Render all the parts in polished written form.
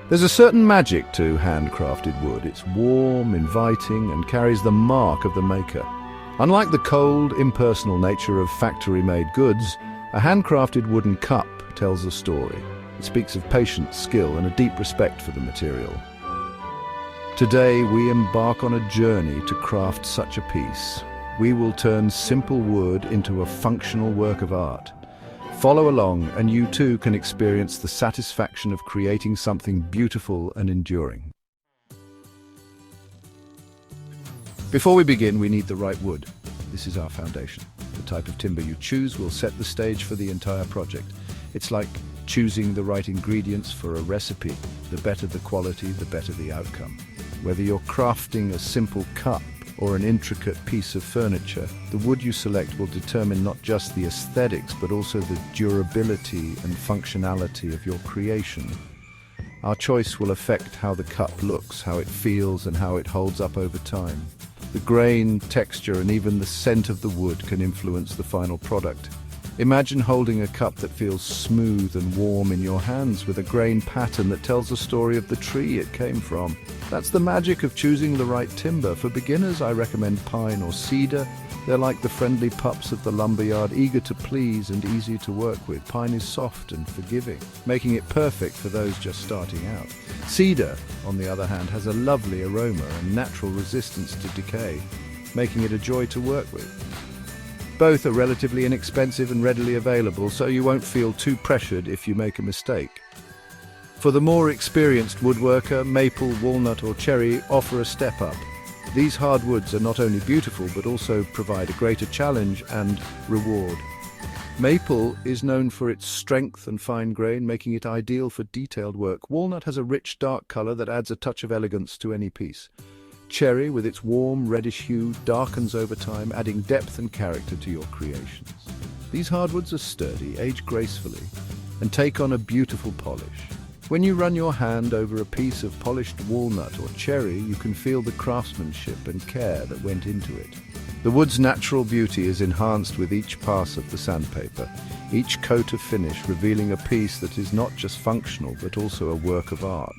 There's a certain magic to handcrafted wood. It's warm, inviting, and carries the mark of the maker. Unlike the cold, impersonal nature of factory-made goods, a handcrafted wooden cup tells a story. It speaks of patience, skill, and a deep respect for the material. Today, we embark on a journey to craft such a piece. We will turn simple wood into a functional work of art. Follow along, and you too can experience the satisfaction of creating something beautiful and enduring. Before we begin, we need the right wood. This is our foundation. The type of timber you choose will set the stage for the entire project. It's like choosing the right ingredients for a recipe. The better the quality, the better the outcome. Whether you're crafting a simple cup or an intricate piece of furniture, the wood you select will determine not just the aesthetics, but also the durability and functionality of your creation. Our choice will affect how the cup looks, how it feels, and how it holds up over time. The grain, texture, and even the scent of the wood can influence the final product. Imagine holding a cup that feels smooth and warm in your hands with a grain pattern that tells the story of the tree it came from. That's the magic of choosing the right timber. For beginners, I recommend pine or cedar. They're like the friendly pups of the lumberyard, eager to please and easy to work with. Pine is soft and forgiving, making it perfect for those just starting out. Cedar, on the other hand, has a lovely aroma and natural resistance to decay, making it a joy to work with. Both are relatively inexpensive and readily available, so you won't feel too pressured if you make a mistake. For the more experienced woodworker, maple, walnut or cherry offer a step up. These hardwoods are not only beautiful but also provide a greater challenge and reward. Maple is known for its strength and fine grain, making it ideal for detailed work. Walnut has a rich dark color that adds a touch of elegance to any piece. Cherry, with its warm reddish hue, darkens over time, adding depth and character to your creations. These hardwoods are sturdy, age gracefully, and take on a beautiful polish. When you run your hand over a piece of polished walnut or cherry, you can feel the craftsmanship and care that went into it. The wood's natural beauty is enhanced with each pass of the sandpaper, each coat of finish revealing a piece that is not just functional but also a work of art.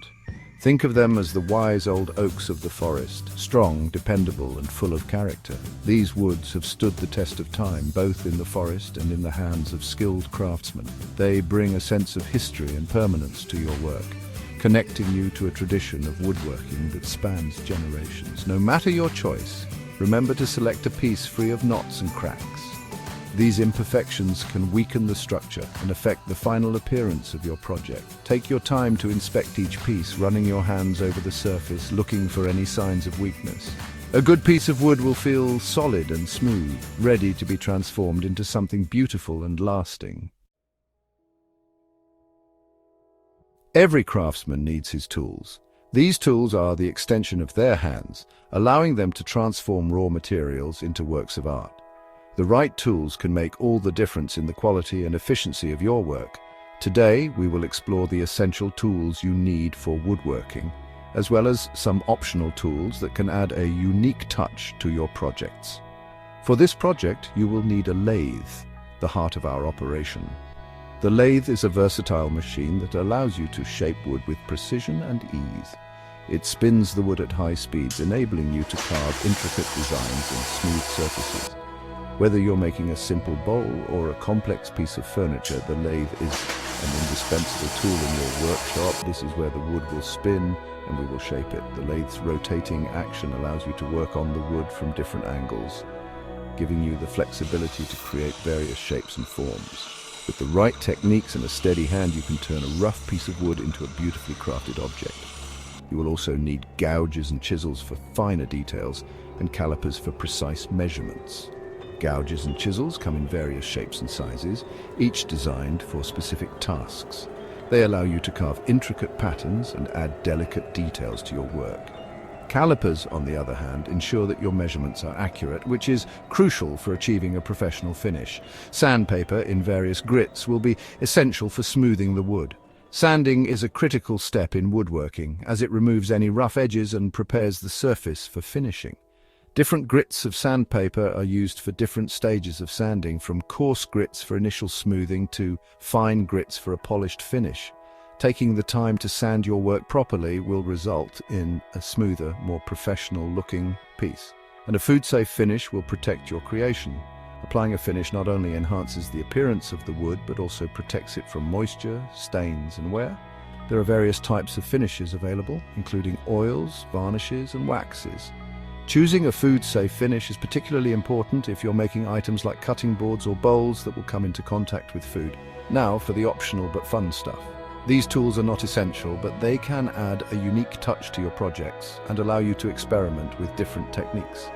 Think of them as the wise old oaks of the forest, strong, dependable, and full of character. These woods have stood the test of time, both in the forest and in the hands of skilled craftsmen. They bring a sense of history and permanence to your work, connecting you to a tradition of woodworking that spans generations. No matter your choice, remember to select a piece free of knots and cracks. These imperfections can weaken the structure and affect the final appearance of your project. Take your time to inspect each piece, running your hands over the surface, looking for any signs of weakness. A good piece of wood will feel solid and smooth, ready to be transformed into something beautiful and lasting. Every craftsman needs his tools. These tools are the extension of their hands, allowing them to transform raw materials into works of art. The right tools can make all the difference in the quality and efficiency of your work. Today, we will explore the essential tools you need for woodworking, as well as some optional tools that can add a unique touch to your projects. For this project, you will need a lathe, the heart of our operation. The lathe is a versatile machine that allows you to shape wood with precision and ease. It spins the wood at high speeds, enabling you to carve intricate designs in smooth surfaces. Whether you're making a simple bowl or a complex piece of furniture, the lathe is an indispensable tool in your workshop. This is where the wood will spin and we will shape it. The lathe's rotating action allows you to work on the wood from different angles, giving you the flexibility to create various shapes and forms. With the right techniques and a steady hand, you can turn a rough piece of wood into a beautifully crafted object. You will also need gouges and chisels for finer details and calipers for precise measurements. Gouges and chisels come in various shapes and sizes, each designed for specific tasks. They allow you to carve intricate patterns and add delicate details to your work. Calipers, on the other hand, ensure that your measurements are accurate, which is crucial for achieving a professional finish. Sandpaper in various grits will be essential for smoothing the wood. Sanding is a critical step in woodworking, as it removes any rough edges and prepares the surface for finishing. Different grits of sandpaper are used for different stages of sanding, from coarse grits for initial smoothing to fine grits for a polished finish. Taking the time to sand your work properly will result in a smoother, more professional-looking piece. And a food-safe finish will protect your creation. Applying a finish not only enhances the appearance of the wood, but also protects it from moisture, stains, and wear. There are various types of finishes available, including oils, varnishes, and waxes. Choosing a food-safe finish is particularly important if you're making items like cutting boards or bowls that will come into contact with food. Now for the optional but fun stuff. These tools are not essential, but they can add a unique touch to your projects and allow you to experiment with different techniques.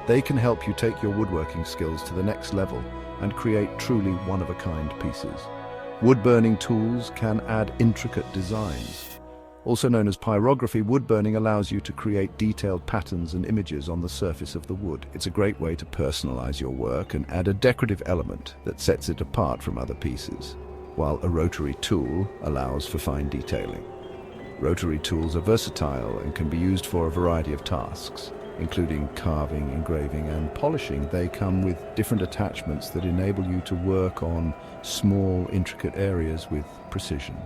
They can help you take your woodworking skills to the next level and create truly one-of-a-kind pieces. Wood-burning tools can add intricate designs. Also known as pyrography, wood-burning allows you to create detailed patterns and images on the surface of the wood. It's a great way to personalize your work and add a decorative element that sets it apart from other pieces, while a rotary tool allows for fine detailing. Rotary tools are versatile and can be used for a variety of tasks, including carving, engraving, and polishing. They come with different attachments that enable you to work on small, intricate areas with precision.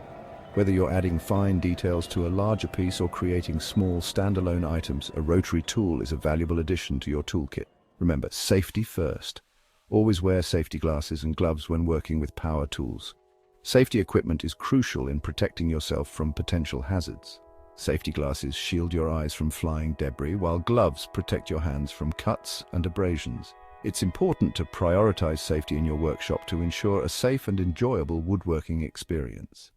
Whether you're adding fine details to a larger piece or creating small, standalone items, a rotary tool is a valuable addition to your toolkit. Remember, safety first. Always wear safety glasses and gloves when working with power tools. Safety equipment is crucial in protecting yourself from potential hazards. Safety glasses shield your eyes from flying debris, while gloves protect your hands from cuts and abrasions. It's important to prioritize safety in your workshop to ensure a safe and enjoyable woodworking experience.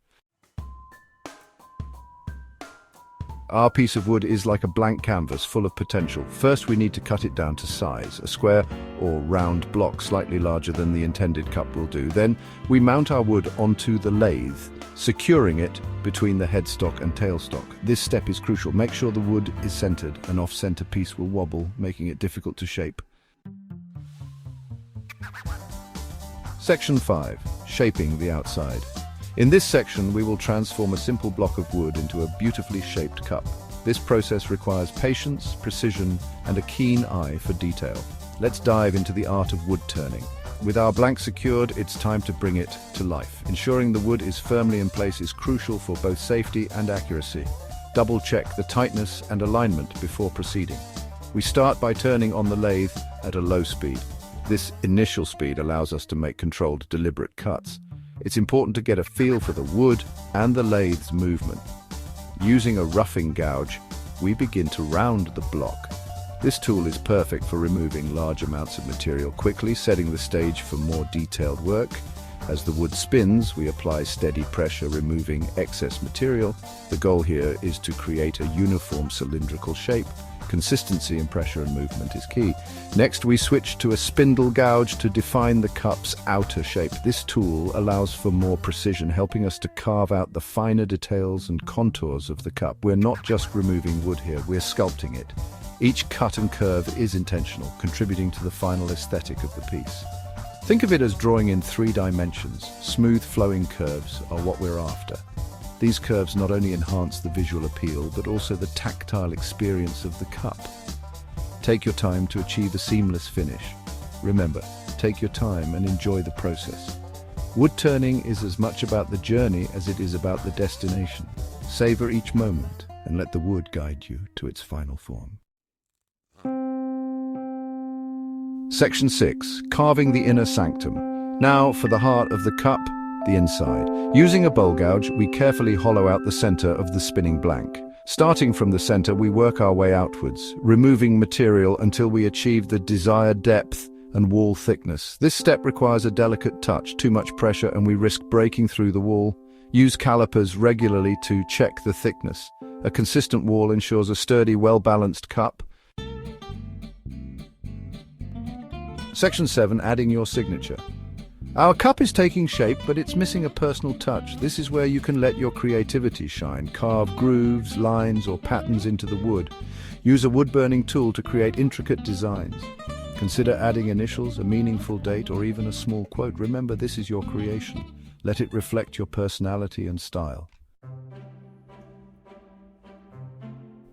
Our piece of wood is like a blank canvas full of potential. First, we need to cut it down to size. A square or round block slightly larger than the intended cup will do. Then we mount our wood onto the lathe, securing it between the headstock and tailstock. This step is crucial. Make sure the wood is centered. An off-center piece will wobble, making it difficult to shape. Section 5. Shaping the outside. In this section, we will transform a simple block of wood into a beautifully shaped cup. This process requires patience, precision, and a keen eye for detail. Let's dive into the art of wood turning. With our blank secured, it's time to bring it to life. Ensuring the wood is firmly in place is crucial for both safety and accuracy. Double-check the tightness and alignment before proceeding. We start by turning on the lathe at a low speed. This initial speed allows us to make controlled, deliberate cuts. It's important to get a feel for the wood and the lathe's movement. Using a roughing gouge, we begin to round the block. This tool is perfect for removing large amounts of material quickly, setting the stage for more detailed work. As the wood spins, we apply steady pressure, removing excess material. The goal here is to create a uniform cylindrical shape. Consistency in pressure and movement is key. Next, we switch to a spindle gouge to define the cup's outer shape. This tool allows for more precision, helping us to carve out the finer details and contours of the cup. We're not just removing wood here, we're sculpting it. Each cut and curve is intentional, contributing to the final aesthetic of the piece. Think of it as drawing in 3 dimensions. Smooth flowing curves are what we're after. These curves not only enhance the visual appeal, but also the tactile experience of the cup. Take your time to achieve a seamless finish. Remember, take your time and enjoy the process. Wood turning is as much about the journey as it is about the destination. Savor each moment and let the wood guide you to its final form. Section 6. Carving the inner sanctum. Now for the heart of the cup, the inside. Using a bowl gouge, we carefully hollow out the center of the spinning blank. Starting from the center, we work our way outwards, removing material until we achieve the desired depth and wall thickness. This step requires a delicate touch. Too much pressure and we risk breaking through the wall. Use calipers regularly to check the thickness. A consistent wall ensures a sturdy, well-balanced cup. Section 7. Adding your signature. Our cup is taking shape, but it's missing a personal touch. This is where you can let your creativity shine. Carve grooves, lines, or patterns into the wood. Use a wood-burning tool to create intricate designs. Consider adding initials, a meaningful date, or even a small quote. Remember, this is your creation. Let it reflect your personality and style.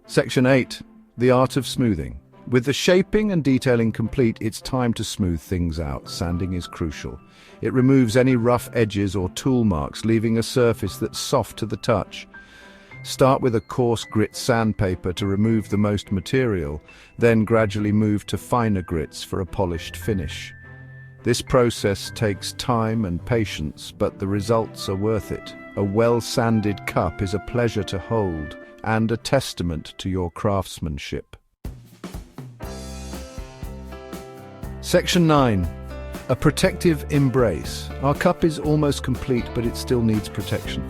Section 8. The art of smoothing. With the shaping and detailing complete, it's time to smooth things out. Sanding is crucial. It removes any rough edges or tool marks, leaving a surface that's soft to the touch. Start with a coarse grit sandpaper to remove the most material, then gradually move to finer grits for a polished finish. This process takes time and patience, but the results are worth it. A well-sanded cup is a pleasure to hold and a testament to your craftsmanship. Section 9. A protective embrace. Our cup is almost complete, but it still needs protection.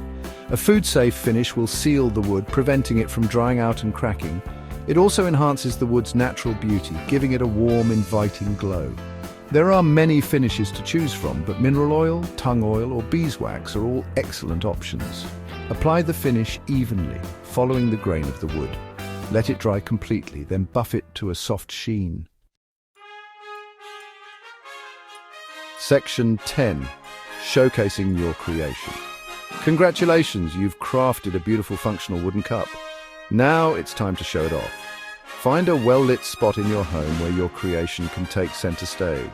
A food-safe finish will seal the wood, preventing it from drying out and cracking. It also enhances the wood's natural beauty, giving it a warm, inviting glow. There are many finishes to choose from, but mineral oil, tung oil, or beeswax are all excellent options. Apply the finish evenly, following the grain of the wood. Let it dry completely, then buff it to a soft sheen. Section 10. Showcasing your creation. Congratulations, you've crafted a beautiful functional wooden cup. Now it's time to show it off. Find a well-lit spot in your home where your creation can take center stage.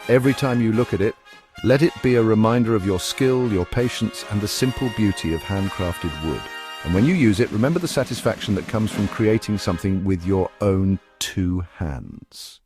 Every time you look at it, let it be a reminder of your skill, your patience, and the simple beauty of handcrafted wood. And when you use it, remember the satisfaction that comes from creating something with your own two hands.